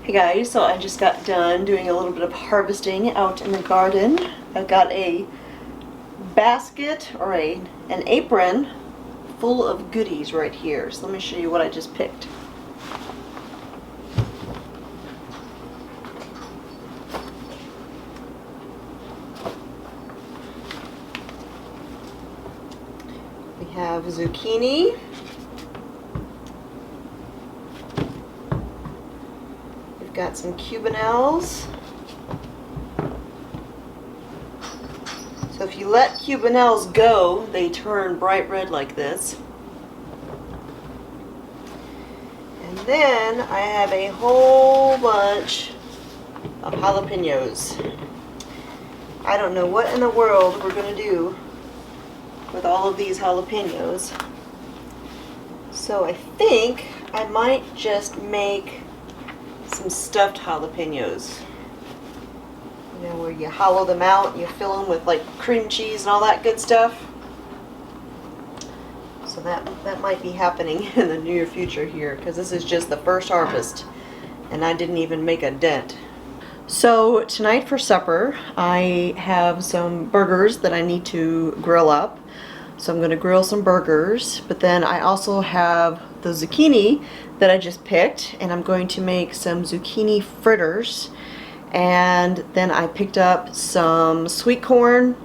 Hey guys, so I just got done doing a little bit of harvesting out in the garden. I've got a basket or an apron full of goodies right here. So let me show you what I just picked. We have zucchini. Got some cubanelles. So if you let cubanelles go, they turn bright red like this. And then I have a whole bunch of jalapenos. I don't know what in the world we're going to do with all of these jalapenos. So I think I might just make some stuffed jalapenos. You know, where you hollow them out and you fill them with like cream cheese and all that good stuff. So that might be happening in the near future here, because this is just the first harvest and I didn't even make a dent. So tonight for supper I have some burgers that I need to grill up. So I'm going to grill some burgers, but then I also have the zucchini that I just picked, and I'm going to make some zucchini fritters. And then I picked up some sweet corn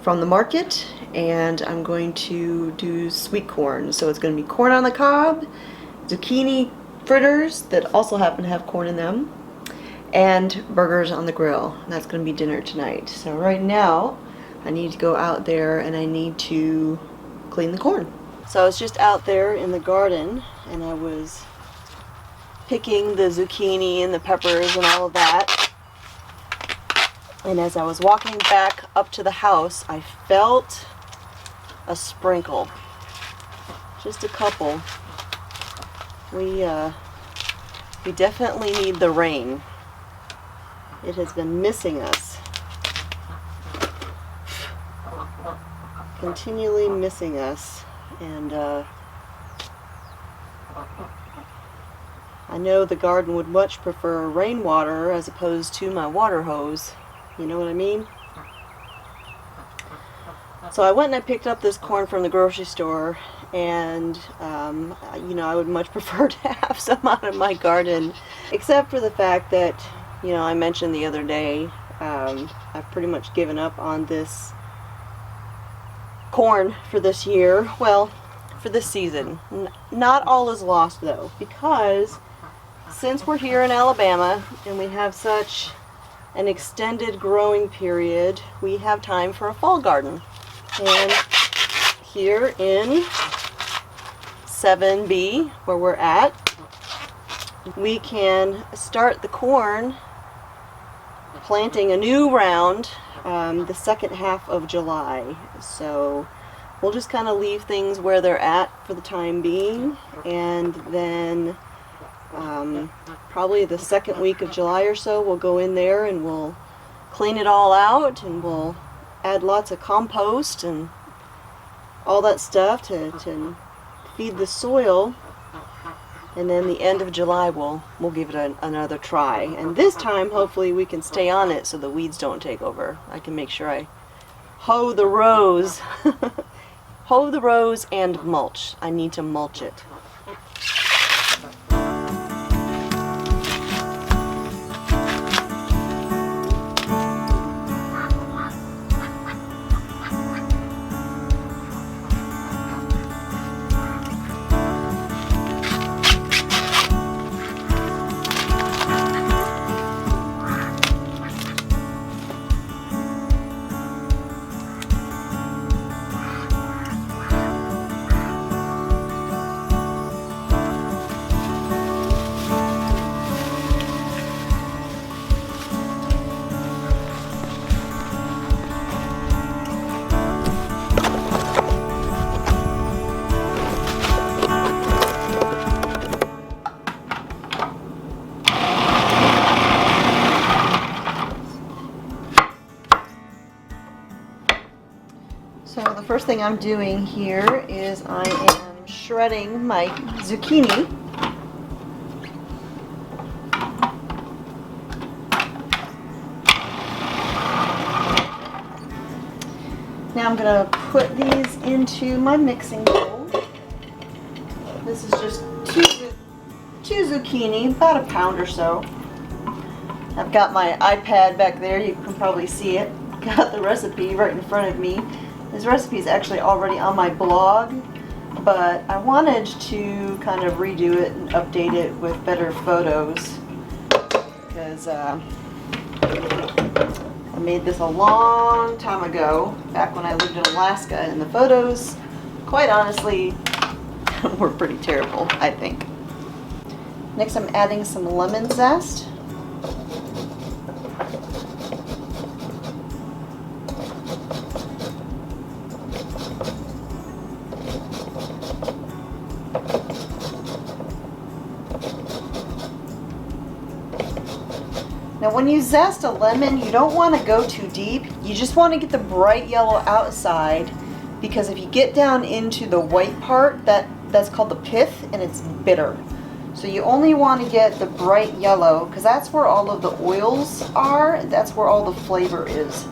from the market, and I'm going to do sweet corn. So it's going to be corn on the cob, zucchini fritters that also happen to have corn in them, and burgers on the grill. And that's going to be dinner tonight. So right now I need to go out there and I need to clean the corn. So I was just out there in the garden and I was picking the zucchini and the peppers and all of that. And as I was walking back up to the house, I felt a sprinkle. Just a couple. We definitely need the rain. It has been missing us. Continually missing us, and I know the garden would much prefer rainwater as opposed to my water hose. You know what I mean? So I went and I picked up this corn from the grocery store, and you know, I would much prefer to have some out of my garden, except for the fact that, you know, I mentioned the other day, I've pretty much given up on this corn for this year. Well, for this season. Not all is lost though, because since we're here in Alabama and we have such an extended growing period, we have time for a fall garden. And here in 7B, where we're at, we can start the corn planting a new round the second half of July. So we'll just kind of leave things where they're at for the time being, and then probably the second week of July or so we'll go in there and we'll clean it all out, and we'll add lots of compost and all that stuff to feed the soil. And then the end of July we'll give it another try. And this time hopefully we can stay on it so the weeds don't take over. I can make sure I hoe the rows. Hoe the rows and mulch. I need to mulch it. So the first thing I'm doing here is I am shredding my zucchini. now I'm going to put these into my mixing bowl. This is just two zucchini, about a pound or so. I've got my iPad back there, you can probably see it. Got the recipe right in front of me. This recipe is actually already on my blog, but I wanted to kind of redo it and update it with better photos, because I made this a long time ago, back when I lived in Alaska, and the photos, quite honestly, were pretty terrible, I think. Next I'm adding some lemon zest. Now when you zest a lemon, you don't want to go too deep. You just want to get the bright yellow outside, because if you get down into the white part, that's called the pith, and it's bitter. So you only want to get the bright yellow, because that's where all of the oils are. That's where all the flavor is.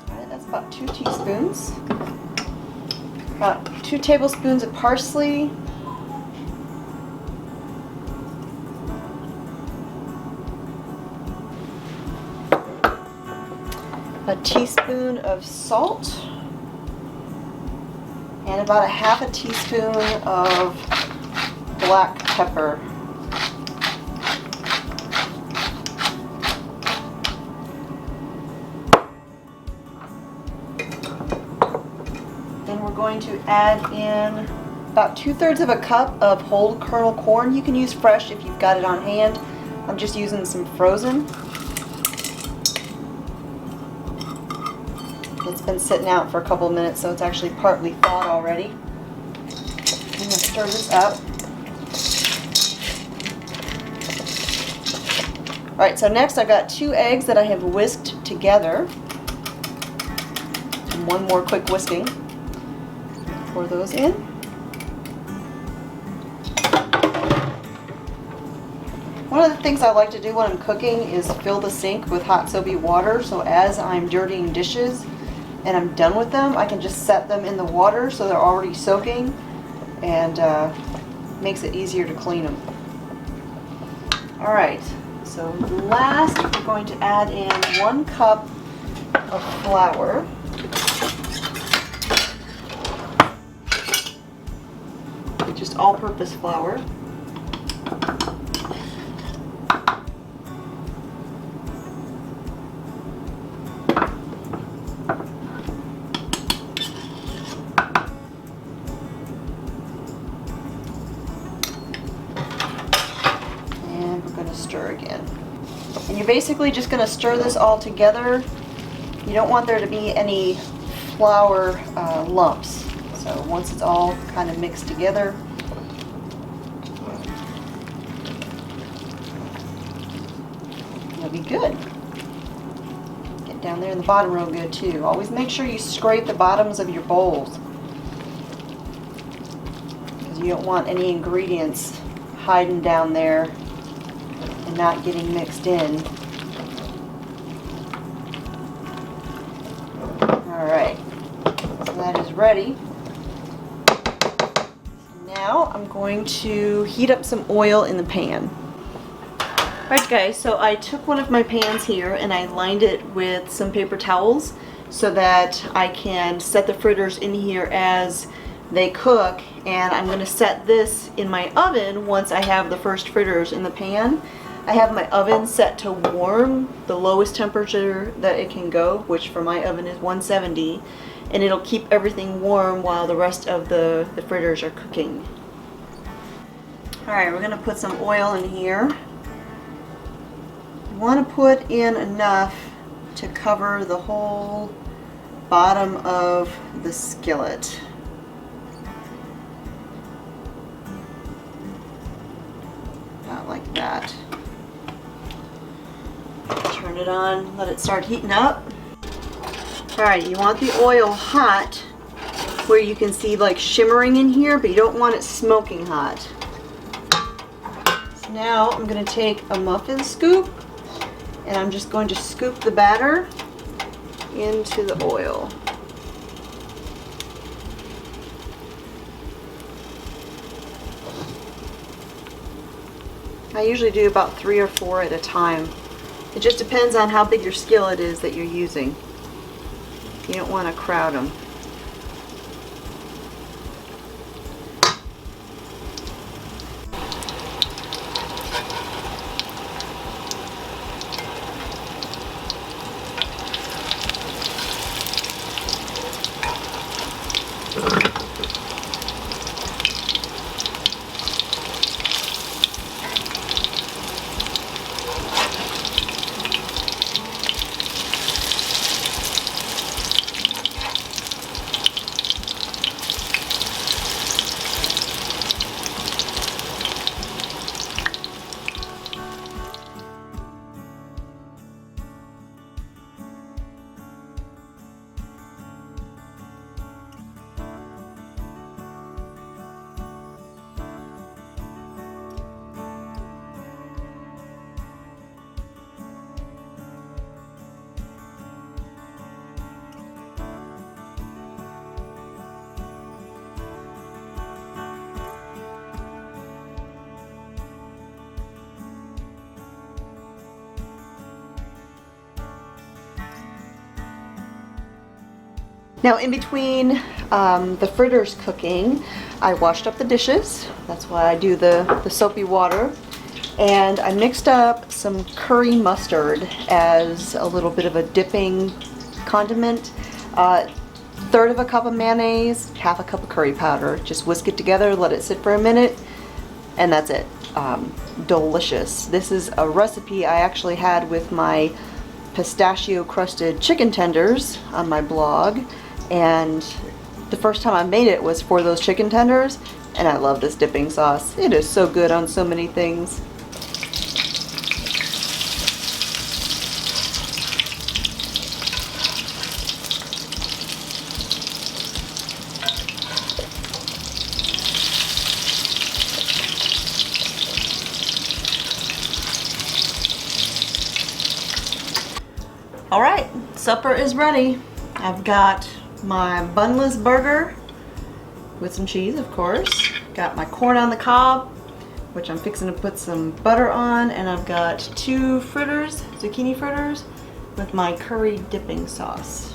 Alright, that's about 2 teaspoons. About 2 tablespoons of parsley. A teaspoon of salt, and about a half a teaspoon of black pepper. Then we're going to add in about 2/3 of a cup of whole kernel corn. You can use fresh if you've got it on hand. I'm just using some frozen. It's been sitting out for a couple of minutes, so it's actually partly thawed already. I'm going to stir this up. Alright, so next I've got 2 eggs that I have whisked together. And one more quick whisking. Pour those in. One of the things I like to do when I'm cooking is fill the sink with hot soapy water, so as I'm dirtying dishes and I'm done with them, I can just set them in the water so they're already soaking, and makes it easier to clean them. Alright, so last we're going to add in 1 cup of flour. Just all-purpose flour. Stir again. And you're basically just going to stir this all together. You don't want there to be any flour lumps. So once it's all kind of mixed together, it'll be good. Get down there in the bottom real good too. Always make sure you scrape the bottoms of your bowls, because you don't want any ingredients hiding down there and not getting mixed in. Alright, so that is ready. Now I'm going to heat up some oil in the pan. Alright guys, so I took one of my pans here and I lined it with some paper towels so that I can set the fritters in here as they cook, and I'm going to set this in my oven once I have the first fritters in the pan. I have my oven set to warm, the lowest temperature that it can go, which for my oven is 170, and it'll keep everything warm while the rest of the fritters are cooking. Alright, we're going to put some oil in here. You want to put in enough to cover the whole bottom of the skillet. About like that. Turn it on, let it start heating up. Alright, you want the oil hot where you can see like shimmering in here, but you don't want it smoking hot. So now I'm going to take a muffin scoop And I'm just going to scoop the batter into the oil. I usually do about 3 or 4 at a time. It just depends on how big your skillet is that you're using. You don't want to crowd them. Now in between the fritters cooking, I washed up the dishes. That's why I do the soapy water. And I mixed up some curry mustard as a little bit of a dipping condiment. 1/3 of a cup of mayonnaise, 1/2 a cup of curry powder. Just whisk it together, let it sit for a minute, and that's it. Delicious. This is a recipe I actually had with my pistachio crusted chicken tenders on my blog. And the first time I made it was for those chicken tenders, and I love this dipping sauce. It is so good on so many things. All right, supper is ready. I've got my bunless burger with some cheese, of course. Got my corn on the cob, which I'm fixing to put some butter on, and I've got 2 fritters, zucchini fritters, with my curry dipping sauce.